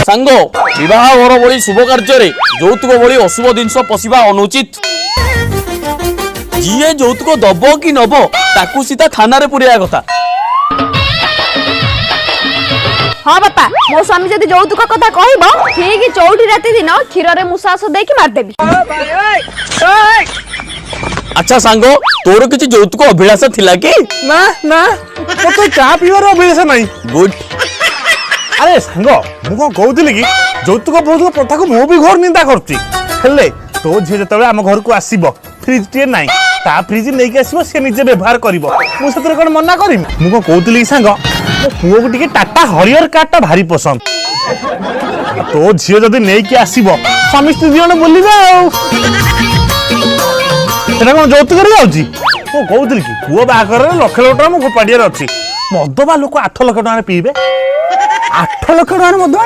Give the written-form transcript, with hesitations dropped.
सांग विवाह भली शुभ कार्य यौतुक भली अशुभ जिनस पशिबा अनुचित। जी यौतुक दब कि नब ताकू सीधा थाना रे पुरिया कथा। हाँ बापा मो स्वामी जदि यौतुक कथा कहब ठीक 4 राति दिन क्षीर रे मुसास देकी मारदेबी। अच्छा सांग तोर किछि यौतुक अभिलाष थिला कि? ना ना तो चा पीवार अभिलाष नहीं। गुड। अरे सांग मु कौन कहूली कि यौतुक बहुत प्रथा को मु भी घर निंदा करती हेले तो झील जो आम घर को आसब फ्रिज टे ना ता फ्रिज नहीं के आसब सी निजे व्यवहार कर कौन मना करी मु कौन कहूली सांग मो पुओ को टिके टाटा हरियर कार्टा भारी पसंद तो झील जदि नहीं के आसब स्वामी स्त्री दी जन बोलिबे कौन यौतुक जाऊँगी मु कहूली कि पुओ बाहागर लक्ष लक्ष टका मो फोपाड़ियार अच्छी मद बा लोक 8 लाख टका पीबे 8 लाख टका मद